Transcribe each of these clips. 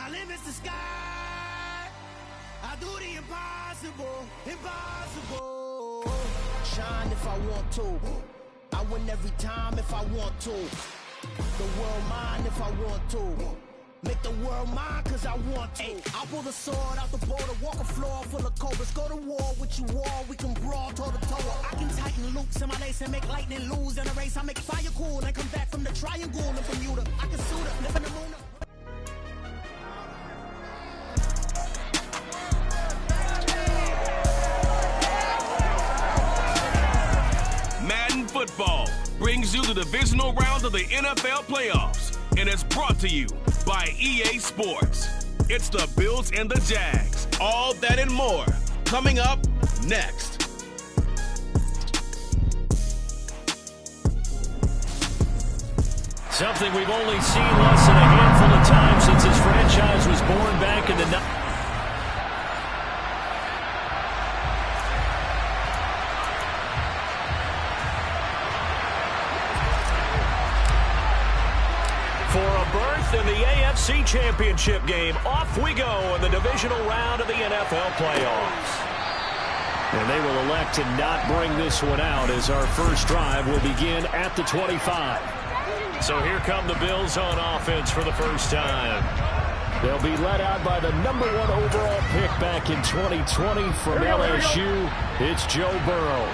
My limit's the sky. I do the impossible, impossible. Shine if I want to. I win every time if I want to. The world mine if I want to. Make the world mine cause I want to. I'll pull the sword out the border, walk a floor full of cobras. Go to war with you all, we can brawl toe to toe. I can tighten loops in my lace and make lightning lose in a race. I make fire cool and come back from the triangle in Bermuda. I can suit up, live in the moon. Madden Football brings you the divisional round of the NFL playoffs, and it's brought to you by EA Sports. It's the Bills and the Jags. All that and more coming up next. Something we've only seen less than a handful of times since this franchise was born back in the in the AFC Championship game. Off we go in the divisional round of the NFL playoffs. And they will elect to not bring this one out as our first drive will begin at the 25. So here come the Bills on offense for the first time. They'll be led out by the #1 overall pick back in 2020 from LSU. It's Joe Burrow.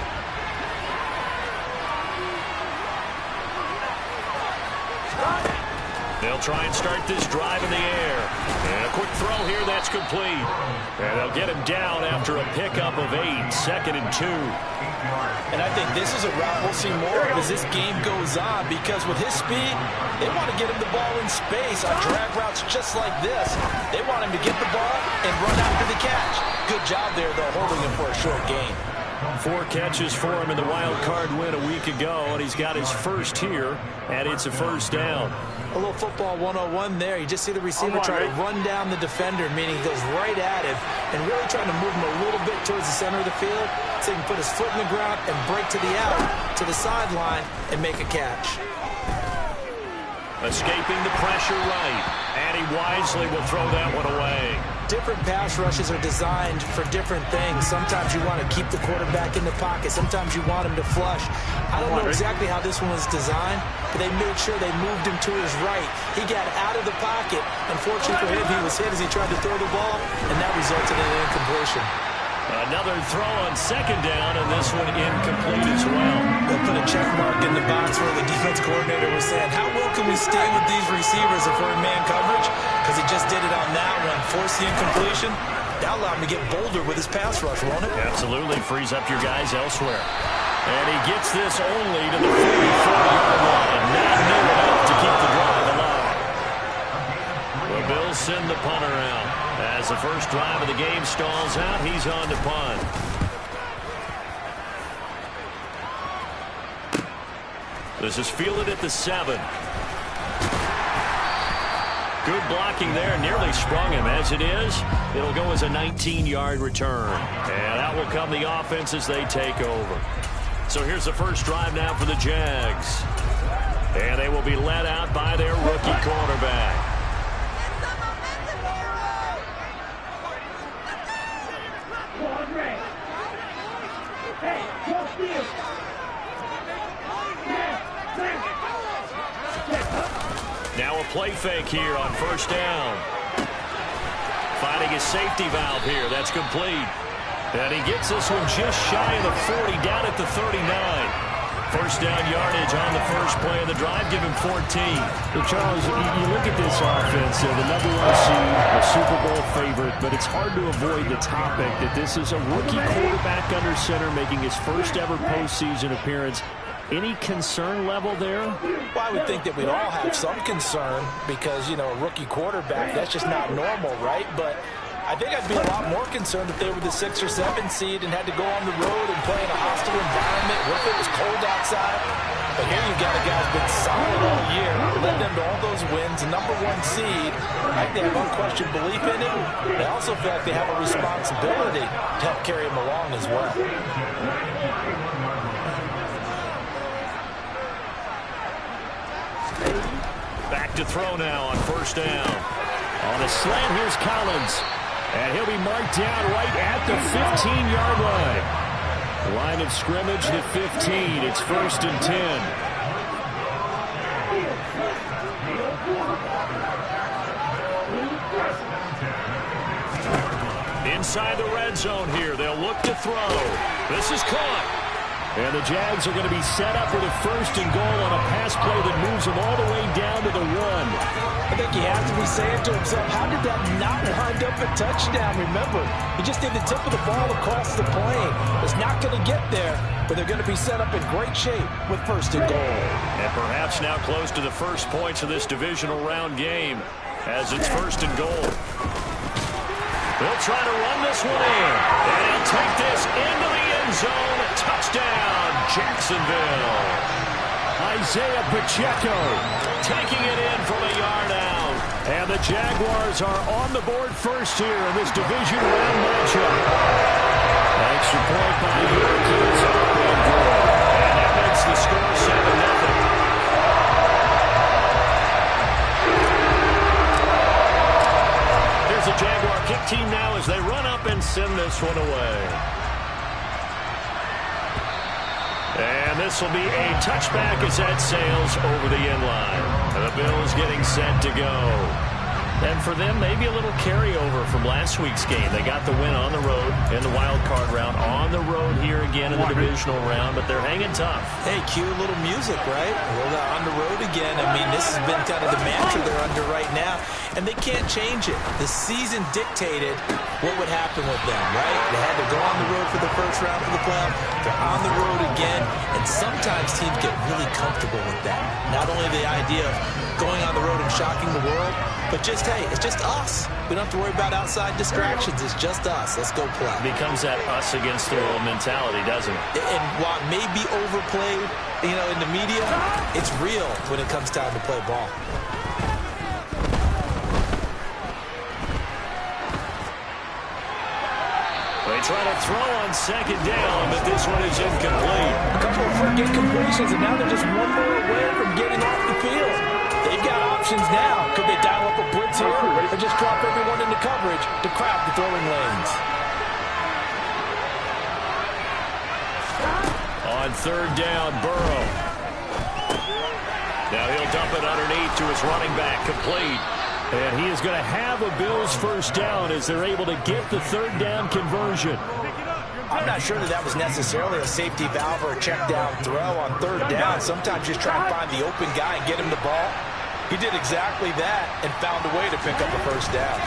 They'll try and start this drive in the air. And a quick throw here, that's complete. And they'll get him down after a pickup of 8, 2nd and 2. And I think this is a route we'll see more of as this game goes on, because with his speed, they want to get him the ball in space on drag routes just like this. They want him to get the ball and run after the catch. Good job there, though, holding him for a short gain. 4 catches for him in the wild card win a week ago, and he's got his first here, and it's a first down. A little football 101 there. You just see the receiver try to run down the defender, meaning he goes right at him and really trying to move him a little bit towards the center of the field so he can put his foot in the ground and break to the out, to the sideline, and make a catch. Escaping the pressure right, and he wisely will throw that one away. Different pass rushes are designed for different things. Sometimes you want to keep the quarterback in the pocket. Sometimes you want him to flush. I don't know exactly how this one was designed, but they made sure they moved him to his right. He got out of the pocket. Unfortunately for him, he was hit as he tried to throw the ball, and that resulted in an incompletion. Another throw on 2nd down, and this one incomplete as well. They'll put a check mark in the box where the defense coordinator was saying, how well can we stay with these receivers if we're in man coverage? Because he just did it on that one. Forced the incompletion. That allowed him to get bolder with his pass rush, won't it? Absolutely. Frees up your guys elsewhere. And he gets this only to the 44-yard line. Not near enough to keep the drive alive. The Bills send the punter out. As the first drive of the game stalls out, he's on to punt. This is fielded at the 7. Good blocking there, nearly sprung him. As it is, it'll go as a 19-yard return. And out will come the offense as they take over. So here's the first drive now for the Jags. And they will be led out by their rookie quarterback. Now a play fake here on first down. Finding his safety valve here. That's complete. And he gets this one just shy of the 40, down at the 39. First down yardage on the first play of the drive. Give him 14. Well, Charles, you look at this offense, the #1 seed, a Super Bowl favorite, but it's hard to avoid the topic that this is a rookie quarterback under center making his first ever postseason appearance. Any concern level there? Well, I would think that we'd all have some concern because, you know, a rookie quarterback, that's just not normal, right? But I think I'd be a lot more concerned if they were the 6 or 7 seed and had to go on the road and play in a hostile environment. What if it was cold outside? But here you've got a guy who's been solid all year, led them to all those wins, #1 seed. I think they have unquestioned belief in him. They also feel like they have a responsibility to help carry him along as well. Back to throw now on first down. On a slant, here's Collins. And he'll be marked down right at the 15-yard line. Line of scrimmage, the 15. It's 1st and 10. Inside the red zone here. They'll look to throw. This is caught. And the Jags are going to be set up with a 1st and goal on a pass play that moves them all the way down to the 1. I think he has to be saying to himself, how did that not wind up a touchdown? Remember, he just did the tip of the ball across the plane. It's not going to get there, but they're going to be set up in great shape with 1st and goal. And perhaps now close to the first points of this divisional round game as it's 1st and goal. They'll try to run this one in. And he'll take this into the end zone. Touchdown, Jacksonville. Isaiah Pacheco taking it in from a yard out. And the Jaguars are on the board first here in this division round matchup. Extra point by Hurricanes up and good. And that makes the score 7-0. Here's the Jaguar kick team now as they run up and send this one away. And this will be a touchback as that sails over the end line. The Bills getting set to go. And for them, maybe a little carryover from last week's game. They got the win on the road in the wild card round. On the road here again in the divisional round, but they're hanging tough. Hey, cue a little music, right? Well, they're on the road again. I mean, this has been kind of the mantra they're under right now, and they can't change it. The season dictated what would happen with them, right? They had to go on the road for the first round of the playoff. They're on the road again, and sometimes teams get really comfortable with that. Not only the idea of going on the road and shocking the world, but just, hey, it's just us. We don't have to worry about outside distractions. It's just us. Let's go play. It becomes that us against the world mentality, doesn't it? And while it may be overplayed, you know, in the media, it's real when it comes time to play ball. They try to throw on 2nd down, but this one is incomplete. A couple of quick incompletions, and now they're just one more away from getting off the field. They've got options now. Could they dial up a blitz here or just drop everyone into coverage to crowd the throwing lanes? On 3rd down, Burrow. Now he'll dump it underneath to his running back, complete. And he is going to have a Bills 1st down as they're able to get the 3rd down conversion. I'm not sure that was necessarily a safety valve or a check down throw on 3rd down. Sometimes just try and find the open guy and get him the ball. He did exactly that and found a way to pick up a 1st down.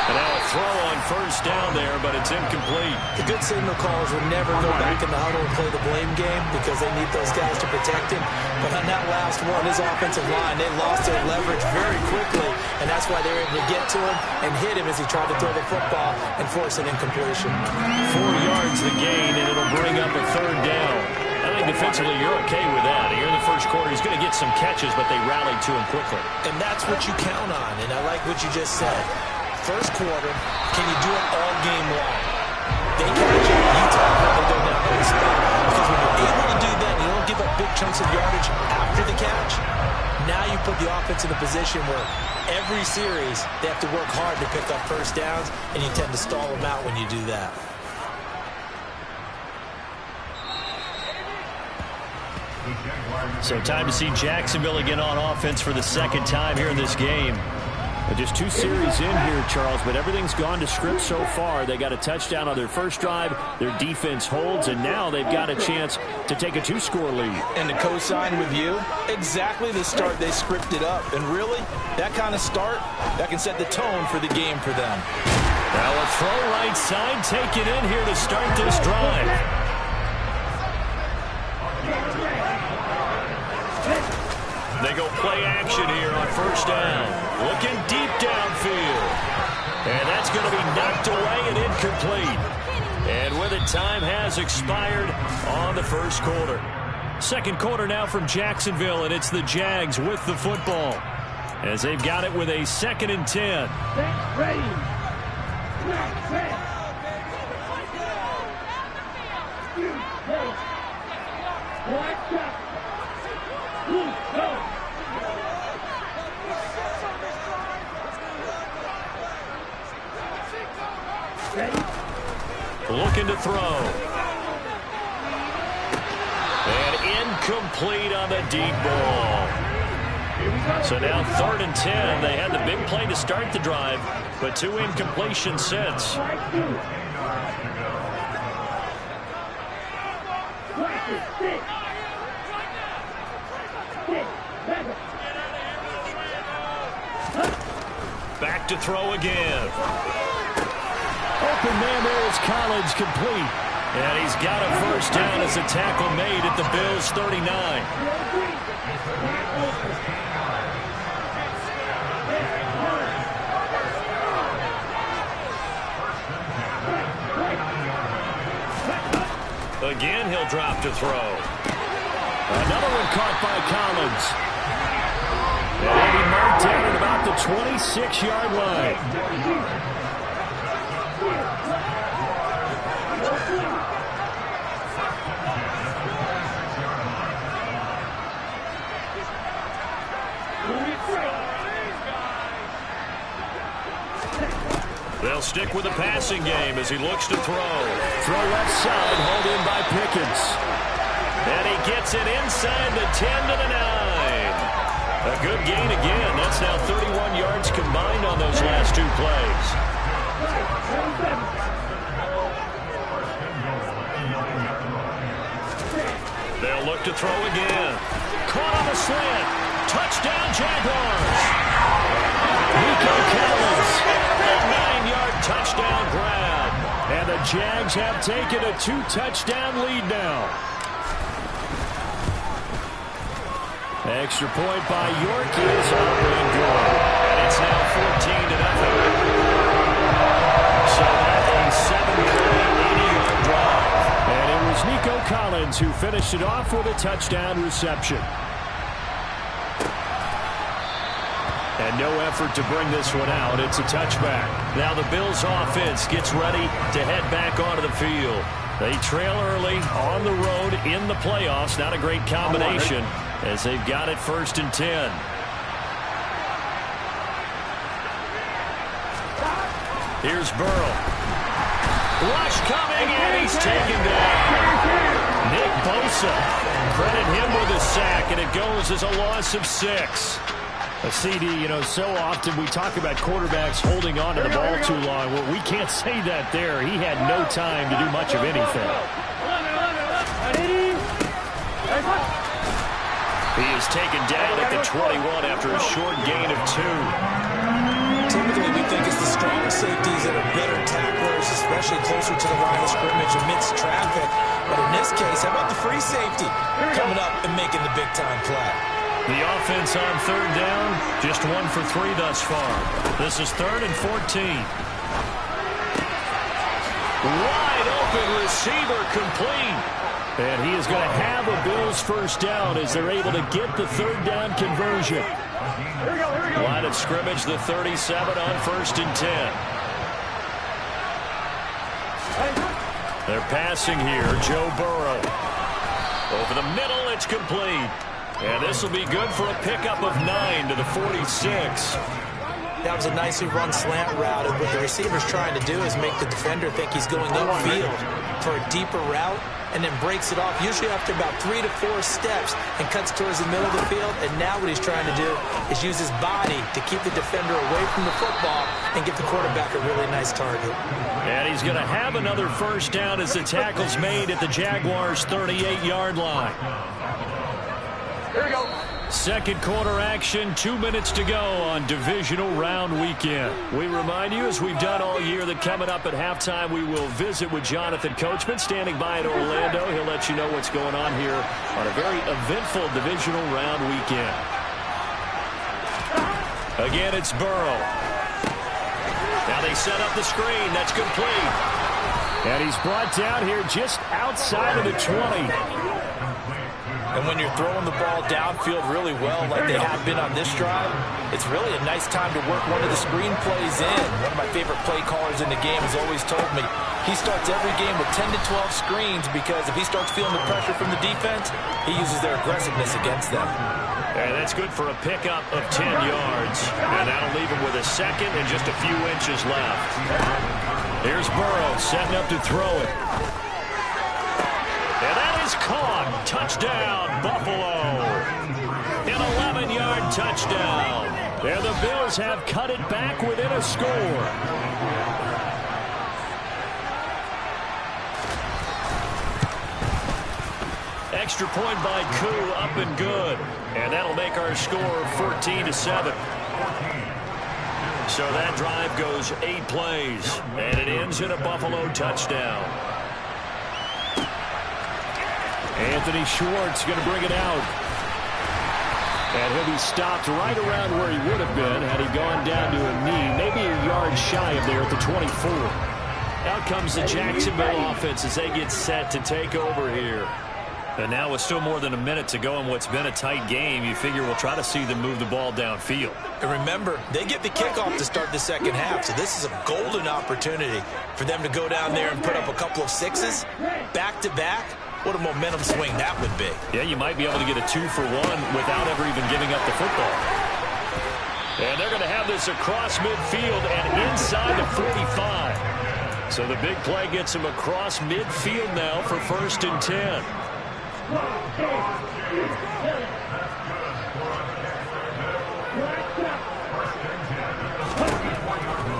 And now a throw on 1st down there, but it's incomplete. The good signal callers would never go back in the huddle and play the blame game because they need those guys to protect him. But on that last one, his offensive line, they lost their leverage very quickly, and that's why they were able to get to him and hit him as he tried to throw the football and force an incompletion. 4 yards the gain, and it'll bring up a 3rd down. I think defensively you're okay with that. Here in the first quarter, he's going to get some catches, but they rallied to him quickly. And that's what you count on, and I like what you just said. First quarter, can you do it all game long? They catch it, you talk about they go down to the spot. Because when you're able to do that, you don't give up big chunks of yardage after the catch. Now you put the offense in a position where every series they have to work hard to pick up 1st downs, and you tend to stall them out when you do that. So time to see Jacksonville again on offense for the 2nd time here in this game. Just 2 series in here, Charles, but everything's gone to script so far. They got a touchdown on their first drive. Their defense holds, and now they've got a chance to take a 2-score lead. And to co-sign with you, exactly the start they scripted up. And really, that kind of start, that can set the tone for the game for them. Now a throw right side, take it in here to start this drive. They go play action here on 1st down. Looking deep downfield. And that's going to be knocked away and incomplete. And with it, time has expired on the first quarter. 2nd quarter now from Jacksonville, and it's the Jags with the football as they've got it with a 2nd and 10. Ready. Looking to throw. And incomplete on the deep ball. So now 3rd and 10. They had the big play to start the drive, but 2 incompletions since. Back to throw again. Open man there is Collins, complete. And he's got a first down as a tackle made at the Bills' 39. Again, he'll drop to throw. Another one caught by Collins. And he'll be marked down at about the 26-yard line. They'll stick with the passing game as he looks to throw. Throw left side, hauled in by Pickens. And he gets it inside the 10 to the 9. A good gain again. That's now 31 yards combined on those last 2 plays. They'll look to throw again. Caught on the slant. Touchdown, Jaguars. Nico Collins. A 9-yard touchdown grab. And the Jags have taken a 2-touchdown lead now. Extra point by York is up and good. And it's now 14-0. So that's a 7-play, 80-yard drive. And it was Nico Collins who finished it off with a touchdown reception. And no effort to bring this one out. It's a touchback. Now the Bills offense gets ready to head back onto the field. They trail early on the road in the playoffs. Not a great combination as they've got it 1st and 10. Here's Burrow. Rush coming, and he's taken down. Nick Bosa. Credit him with a sack, and it goes as a loss of 6. A CD, you know, so often we talk about quarterbacks holding on to the ball too long. Well, we can't say that there. He had no time to do much of anything. He is taken down at the 21 after a short gain of 2. Typically, we think it's the stronger safeties that are better tacklers, especially closer to the line of scrimmage amidst traffic. But in this case, how about the free safety coming up and making the big-time play? The offense on 3rd down, just 1 for 3 thus far. This is 3rd and 14. Wide open receiver complete. And he is going to have a Bills first down as they're able to get the 3rd down conversion. Line of scrimmage, the 37 on 1st and 10. They're passing here, Joe Burrow. Over the middle, it's complete. And this will be good for a pickup of 9 to the 46. That was a nicely run slant route, and what the receiver's trying to do is make the defender think he's going upfield for a deeper route, and then breaks it off, usually after about 3 to 4 steps, and cuts towards the middle of the field. And now what he's trying to do is use his body to keep the defender away from the football and give the quarterback a really nice target. And he's going to have another first down as the tackle's made at the Jaguars' 38-yard line. Here we go. Second quarter action, 2 minutes to go on divisional round weekend. We remind you, as we've done all year, that coming up at halftime, we will visit with Jonathan Coachman, standing by in Orlando. He'll let you know what's going on here on a very eventful divisional round weekend. Again, it's Burrow. Now they set up the screen. That's complete. And he's brought down here just outside of the 20. And when you're throwing the ball downfield really well like they have been on this drive, it's really a nice time to work one of the screen plays in. One of my favorite play callers in the game has always told me he starts every game with 10 to 12 screens because if he starts feeling the pressure from the defense, he uses their aggressiveness against them. And that's good for a pickup of 10 yards. And that'll leave him with a second and just a few inches left. Here's Burrow setting up to throw it. And that is caught. Touchdown, Buffalo. An 11-yard touchdown. And the Bills have cut it back within a score. Extra point by Koo, up and good. And that'll make our score 14-7. So that drive goes 8 plays, and it ends in a Buffalo touchdown. Anthony Schwartz going to bring it out. And he'll be stopped right around where he would have been had he gone down to a knee, maybe a yard shy of there at the 24. Out comes the Jacksonville offense as they get set to take over here. And now with still more than a minute to go in what's been a tight game, you figure we'll try to see them move the ball downfield. And remember, they get the kickoff to start the second half, so this is a golden opportunity for them to go down there and put up a couple of sixes back-to-back. What a momentum swing that would be. Yeah, you might be able to get a 2-for-1 without ever even giving up the football. And they're going to have this across midfield and inside the 45. So the big play gets them across midfield now for 1st and 10.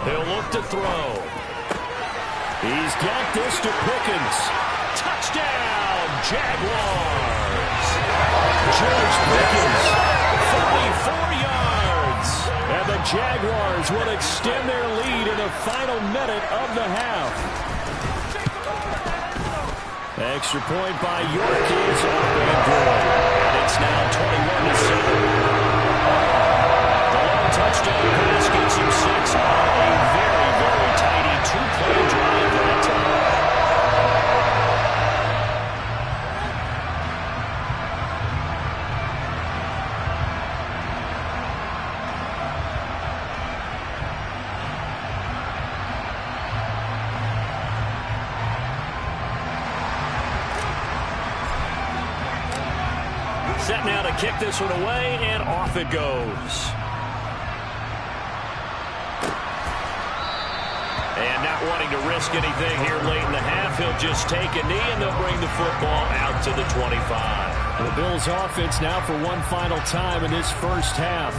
He'll look to throw. He's got this to Pickens. Touchdown, Jaguars. George Pickens, 44 yards. And the Jaguars will extend their lead in the final minute of the half. Extra point by York is up and good. And it's now 21-7. The long touchdown pass gets him 6 on a very, very tidy 2-play drive that time. Set now to kick this one away, and off it goes. And not wanting to risk anything here late in the half, he'll just take a knee, and they'll bring the football out to the 25. The Bills' offense now for one final time in this first half.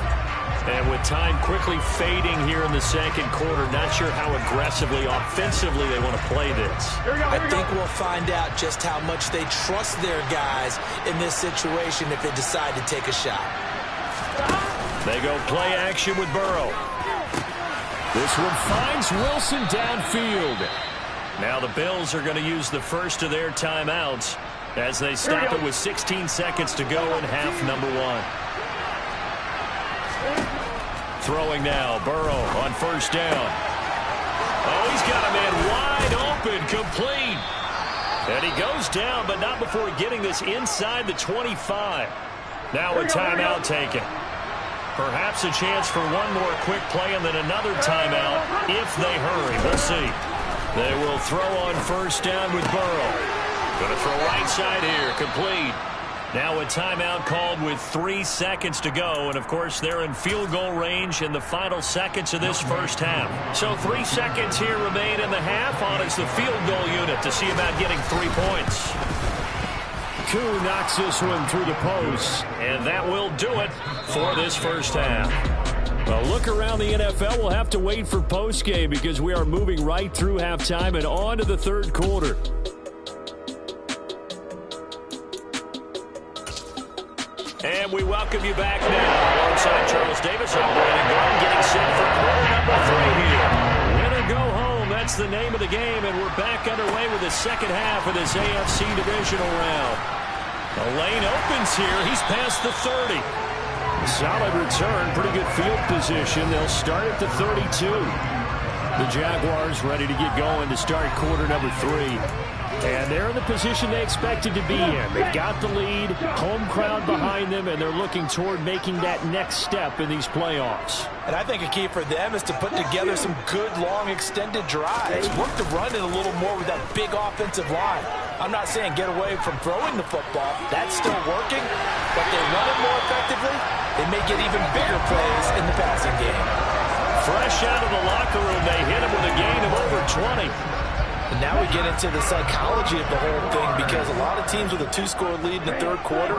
And with time quickly fading here in the second quarter, not sure how aggressively, offensively they want to play this. I think we'll find out just how much they trust their guys in this situation if they decide to take a shot. They go play action with Burrow. This one finds Wilson downfield. Now the Bills are going to use the first of their timeouts as they stop it with 16 seconds to go in half number 1. Throwing now, Burrow on 1st down. Oh, he's got a man wide open, complete. And he goes down, but not before getting this inside the 25. Now a timeout taken. Perhaps a chance for one more quick play and then another timeout if they hurry. We'll see. They will throw on 1st down with Burrow. Going to throw right side here, complete. Now a timeout called with 3 seconds to go. And, of course, they're in field goal range in the final seconds of this first half. So 3 seconds here remain in the half. On is the field goal unit to see about getting 3 points. Koo knocks this one through the post. And that will do it for this first half. A look around the NFL. We'll have to wait for postgame because we are moving right through halftime and on to the third quarter. And we welcome you back now. Alongside Charles Davis, I'm Brandon Gordon, getting set for quarter number 3 here. Win or go home, that's the name of the game, and we're back underway with the second half of this AFC divisional round. The lane opens here. He's past the 30. Solid return, pretty good field position. They'll start at the 32. The Jaguars ready to get going to start quarter number 3. And they're in the position they expected to be in. They've got the lead, home crowd behind them, and they're looking toward making that next step in these playoffs. And I think a key for them is to put together some good, long, extended drives. Work the run in a little more with that big offensive line. I'm not saying get away from throwing the football. That's still working. But they run it more effectively, they may get even bigger plays in the passing game. Fresh out of the locker room, they hit him with a gain of over 20. And now we get into the psychology of the whole thing, because a lot of teams with a 2-score lead in the third quarter,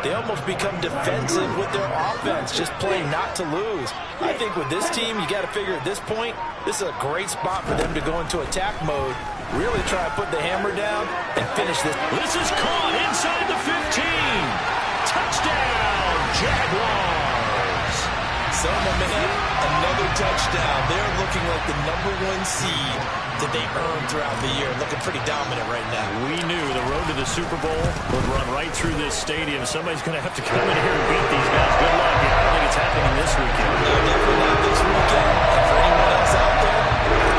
they almost become defensive with their offense, just playing not to lose. I think with this team, you got to figure at this point, this is a great spot for them to go into attack mode, really try to put the hammer down and finish this. This is caught inside the 15. Touchdown, Jaguars. So, my man, another touchdown. They're looking like the #1 seed that they earned throughout the year. Looking pretty dominant right now. We knew the road to the Super Bowl would run right through this stadium. Somebody's going to have to come in here and beat these guys. Good luck. I don't think it's happening this weekend. No, definitely not this weekend. And for anyone else out there,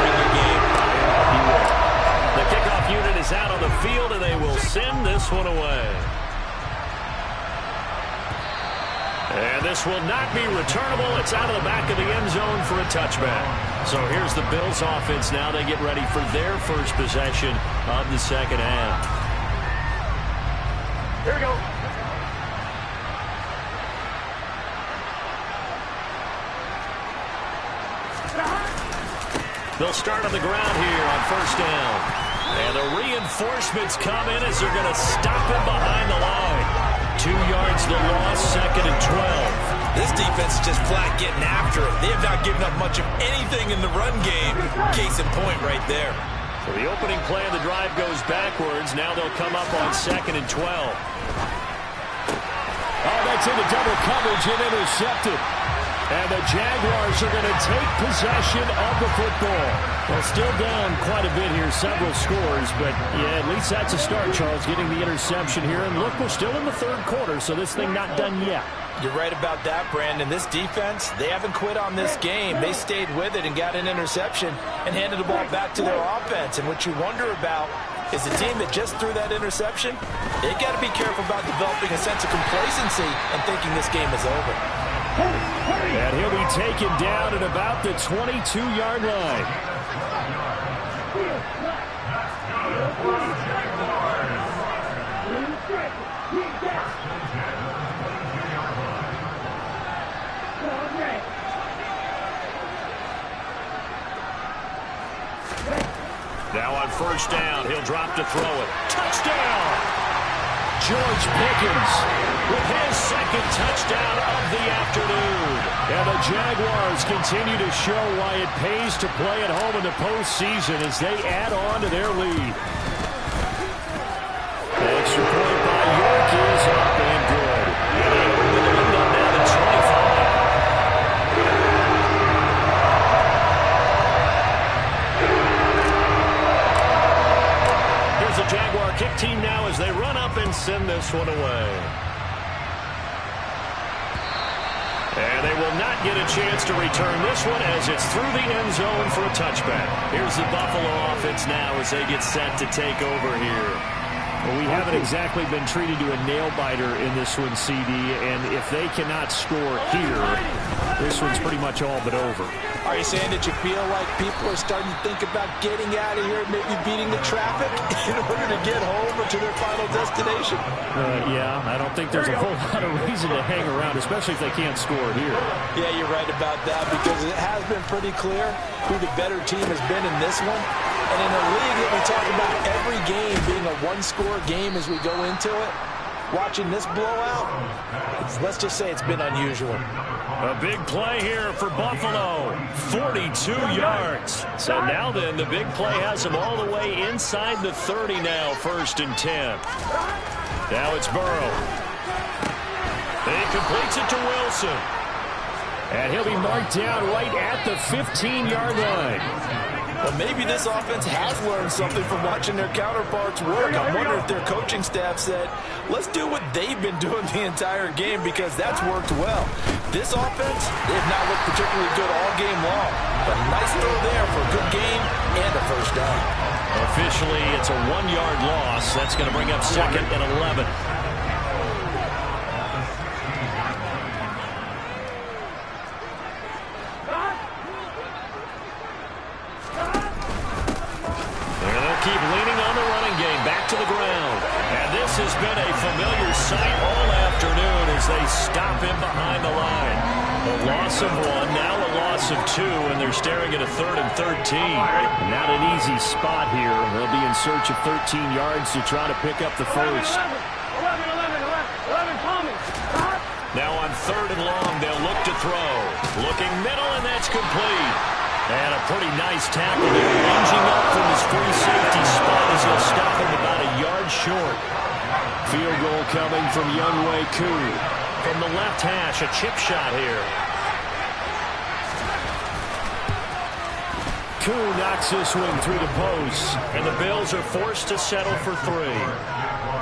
bring your game. You will. The kickoff unit is out on the field, and they will send this one away. And this will not be returnable. It's out of the back of the end zone for a touchback. So here's the Bills offense now. They get ready for their first possession of the second half. Here we go. They'll start on the ground here on first down. And the reinforcements come in as they're going to stop him behind the line. 2 yards the loss, second and 12. This defense is just flat getting after it. They have not given up much of anything in the run game. Case in point right there. So the opening play of the drive goes backwards. Now they'll come up on second and 12. Oh, that's into double coverage and intercepted. And the Jaguars are going to take possession of the football. Well, still down quite a bit here, several scores, but yeah, at least that's a start, Charles, getting the interception here. And look, we're still in the third quarter, so this thing not done yet. You're right about that, Brandon. This defense, they haven't quit on this game. They stayed with it and got an interception and handed the ball back to their offense. And what you wonder about is the team that just threw that interception, they got to be careful about developing a sense of complacency and thinking this game is over. And he'll be taken down at about the 22-yard line. Now on first down, he'll drop to throw it. Touchdown! George Pickens with his second touchdown of the afternoon. And the Jaguars continue to show why it pays to play at home in the postseason as they add on to their lead. Extra point by York is up and good. And they open the lead up now to 25. Here's the Jaguar kick team now as they run up and send this one away. And they will not get a chance to return this one as it's through the end zone for a touchback. Here's the Buffalo offense now as they get set to take over here. Well, we haven't exactly been treated to a nail-biter in this one, CD, and if they cannot score here, this one's pretty much all but over. Are you saying that you feel like people are starting to think about getting out of here, maybe beating the traffic in order to get home or to their final destination? Yeah, I don't think there's a whole lot of reason to hang around, especially if they can't score here. Yeah, you're right about that, because it has been pretty clear who the better team has been in this one. And in a league that we talk about every game being a one-score game as we go into it, watching this blowout, let's just say it's been unusual. A big play here for Buffalo, 42 yards. So now then, the big play has them all the way inside the 30 now, first and 10. Now it's Burrow. He completes it to Wilson. And he'll be marked down right at the 15-yard line. Well, maybe this offense has learned something from watching their counterparts work. I'm wondering if their coaching staff said, let's do what they've been doing the entire game, because that's worked well. This offense, they've not looked particularly good all game long. But a nice throw there for a good game and a first down. Officially, it's a 1-yard loss. That's going to bring up second and 11. Keep leaning on the running game, back to the ground. And this has been a familiar sight all afternoon as they stop him behind the line. A loss of 1, now a loss of 2, and they're staring at a 3rd and 13. Not an easy spot here. They'll be in search of 13 yards to try to pick up the first. 11, call me. Now on 3rd and long, they'll look to throw. Looking middle, and that's complete. And a pretty nice tackle there. Lunging up from his free safety spot as he'll stop him about a yard short. Field goal coming from Younghoe Koo. From the left hash, a chip shot here. Koo knocks this one through the post. And the Bills are forced to settle for 3.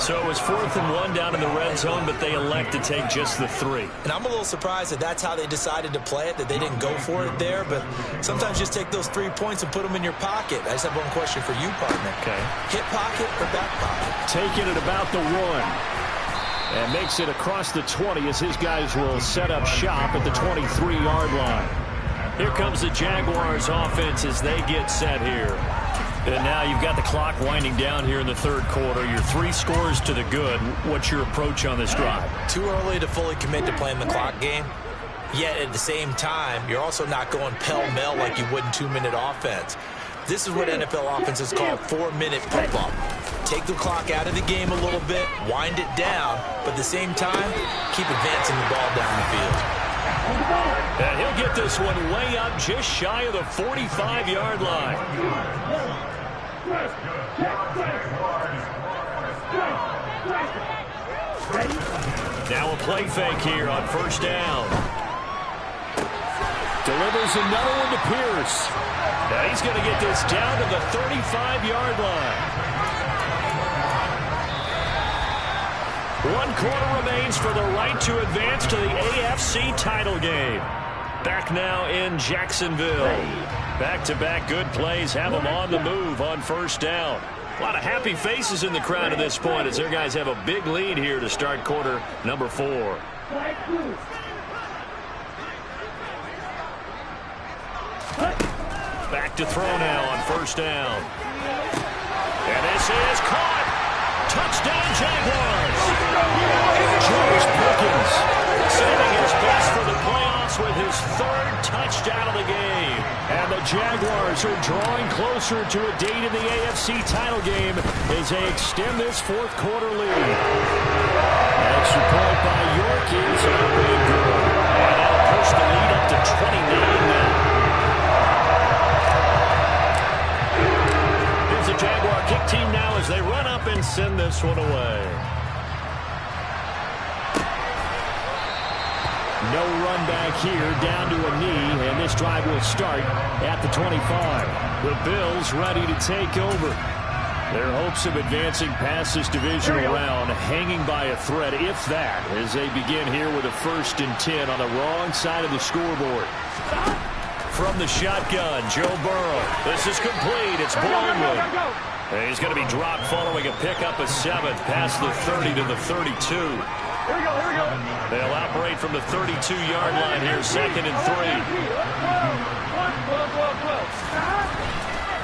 So it was 4th and 1 down in the red zone, but they elect to take just the 3. And I'm a little surprised that that's how they decided to play it, that they didn't go for it there. But sometimes just take those 3 points and put them in your pocket. I just have one question for you, partner. Okay. Hip pocket or back pocket? Taking it about the 1. And makes it across the 20 as his guys will set up shop at the 23-yard line. Here comes the Jaguars offense as they get set here. And now you've got the clock winding down here in the 3rd quarter. Your 3 scores to the good. What's your approach on this drive? Too early to fully commit to playing the clock game. Yet at the same time, you're also not going pell-mell like you would in 2-minute offense. This is what NFL offenses call 4-minute football. Take the clock out of the game a little bit, wind it down, but at the same time, keep advancing the ball down the field. And he'll get this one way up just shy of the 45-yard line. Now a play fake here on 1st down. Delivers another one to Pierce. Now he's going to get this down to the 35-yard line. 1 quarter remains for the right to advance to the AFC title game. Back now in Jacksonville. Back-to-back good plays have them on the move on 1st down. A lot of happy faces in the crowd at this point as their guys have a big lead here to start quarter number 4. Back to throw now on 1st down. And this is caught. Touchdown, Jaguars. George Pickens saving his best for the playoffs with his 3rd touchdown of the game. And the Jaguars are drawing closer to a date in the AFC title game as they extend this 4th quarter lead. Extra point by York is a big goal. And that'll push the lead up to 29 now. Here's the Jaguar kick team now as they run up and send this one away. No run back here, down to a knee, and this drive will start at the 25. The Bills ready to take over. Their hopes of advancing past this divisional round hanging by a thread, if that, as they begin here with a 1st and 10 on the wrong side of the scoreboard. From the shotgun, Joe Burrow. This is complete. It's Baldwin. And he's going to be dropped following a pickup of 7 past the 30 to the 32. Here we go. They'll operate from the 32-yard line here, 2nd and 3.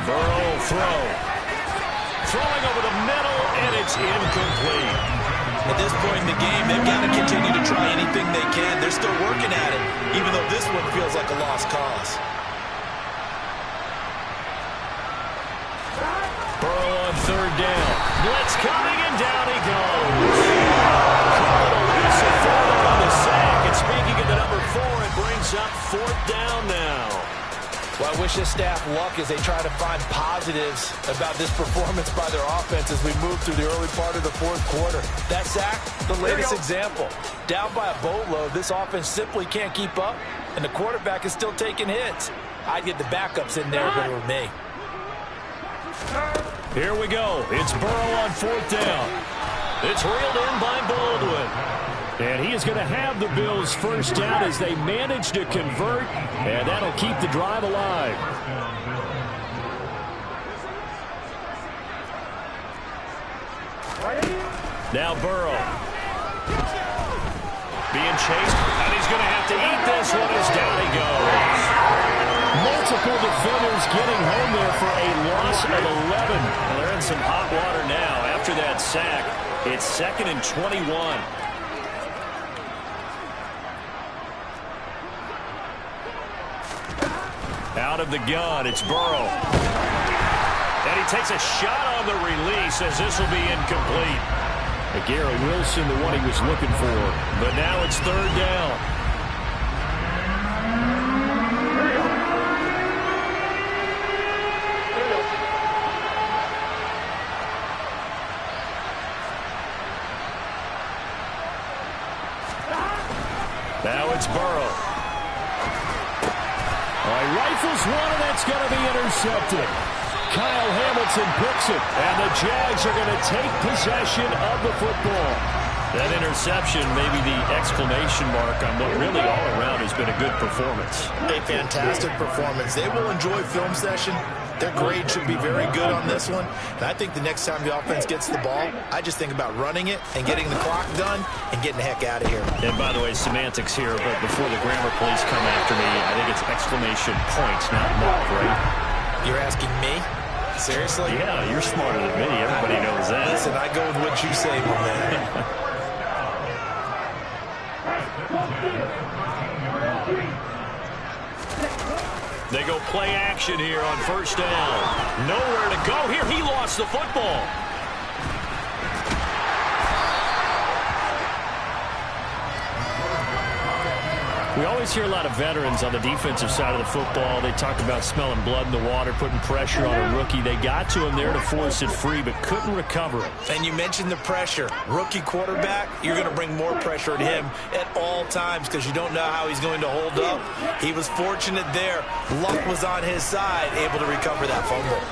Burrow will throw. Throwing over the middle, and it's incomplete. At this point in the game, they've got to continue to try anything they can. They're still working at it, even though this one feels like a lost cause. Burrow on 3rd down. Blitz coming, and down he goes. On the sack, and speaking of the number 4, it brings up 4th down now. Well, I wish this staff luck as they try to find positives about this performance by their offense as we move through the early part of the 4th quarter. That sack, the latest example. Down by a boatload, this offense simply can't keep up, and the quarterback is still taking hits. I'd get the backups in there if it were me. Here we go. It's Burrow on 4th down. It's reeled in by Baldwin. And he is going to have the Bills' 1st down as they manage to convert, and that'll keep the drive alive. Now Burrow. Being chased, and he's going to have to eat this one as down he goes. Multiple defenders getting home there for a loss of 11. Well, they're in some hot water now after that sack. It's 2nd and 21. Out of the gun, it's Burrow. And he takes a shot on the release as this will be incomplete. Garrett Wilson, the one he was looking for. But now it's third down. Now it's Burrow. He rifles one, and that's going to be intercepted. Kyle Hamilton picks it, and the Jags are going to take possession of the football. That interception may be the exclamation mark on what really all around has been a good performance. A fantastic performance. They will enjoy film session. Their grade should be very good on this one. And I think the next time the offense gets the ball, I just think about running it and getting the clock done and getting the heck out of here. And by the way, semantics here, but before the grammar police come after me, I think it's exclamation point, not mark, right? You're asking me? Seriously? Yeah, you're smarter than me. Everybody knows that. Listen, I go with what you say, my man. They go play action here on first down. Nowhere to go here. He lost the football. We always hear a lot of veterans on the defensive side of the football. They talk about smelling blood in the water, putting pressure on a rookie. They got to him there to force it free, but couldn't recover it. And you mentioned the pressure. Rookie quarterback, you're going to bring more pressure at him at all times because you don't know how he's going to hold up. He was fortunate there. Luck was on his side, able to recover that fumble.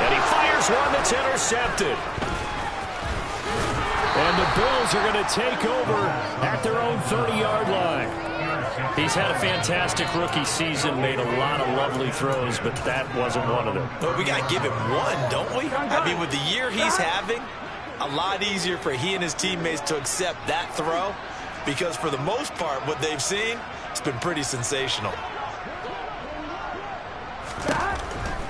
And he fires one that's intercepted. And the Bills are going to take over at their own 30-yard line. He's had a fantastic rookie season, made a lot of lovely throws, but that wasn't one of them. But we got to give him one, don't we? I mean, with the year he's having, a lot easier for he and his teammates to accept that throw because for the most part, what they've seen, it's been pretty sensational.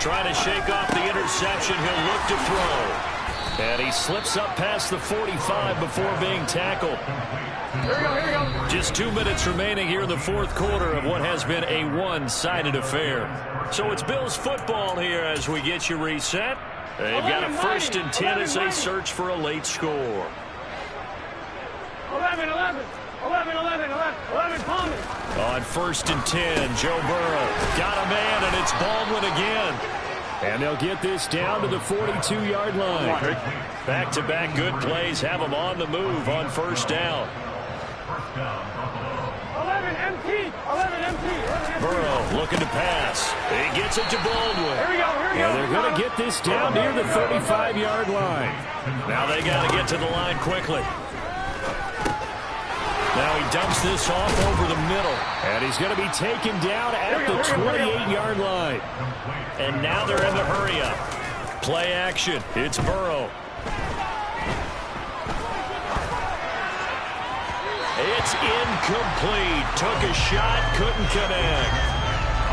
Trying to shake off the interception, he'll look to throw. And he slips up past the 45 before being tackled. Here we go. Just 2 minutes remaining here in the fourth quarter of what has been a one-sided affair. So it's Bills football here as we get you reset. They've got a 1st and 10 as they search for a late score. 11, Thomas. On 1st and 10, Joe Burrow got a man, and it's Baldwin again. And they'll get this down to the 42-yard line. Back-to-back good plays have them on the move on first down. 11 empty. Burrow looking to pass. He gets it to Baldwin. Here we go. And they're going to get this down near the 35-yard line. Now they got to get to the line quickly. Now he dumps this off over the middle. And he's going to be taken down at the 28-yard line. And now they're in the hurry-up. Play action. It's Burrow. It's incomplete. Took a shot, couldn't connect.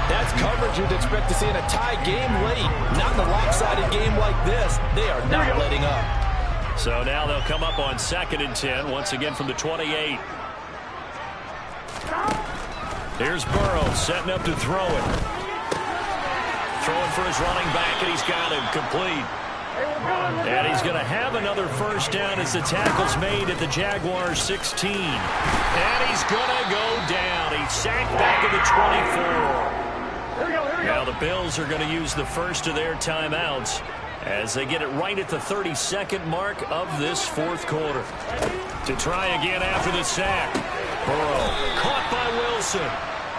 That's coverage you'd expect to see in a tie game late. Not in a lopsided game like this. They are not letting up. So now they'll come up on 2nd and 10, once again from the 28. Here's Burrow setting up to throw it. Throwing for his running back, and he's got him complete. And he's going to have another first down as the tackle's made at the Jaguars' 16. And he's going to go down. He's sacked back at the 24. Now the Bills are going to use the first of their timeouts as they get it right at the 32nd mark of this fourth quarter. To try again after the sack. Burrow caught by Wilson.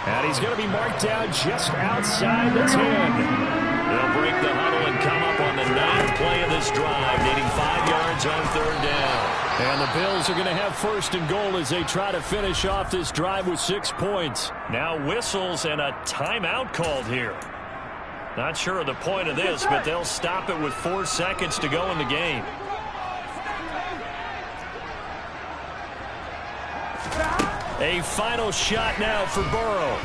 And he's going to be marked down just outside the 10. They'll break the huddle and come up on the 9th play of this drive, needing 5 yards on 3rd down. And the Bills are going to have 1st and goal as they try to finish off this drive with 6 points. Now whistles and a timeout called here. Not sure of the point of this, but they'll stop it with 4 seconds to go in the game. A final shot now for Burrow.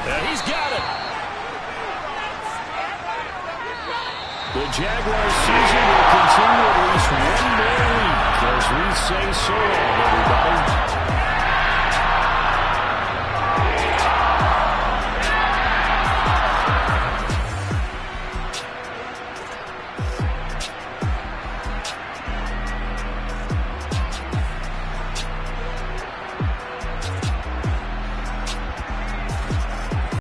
And he's got it. The Jaguars season will continue at least one more week as we say so long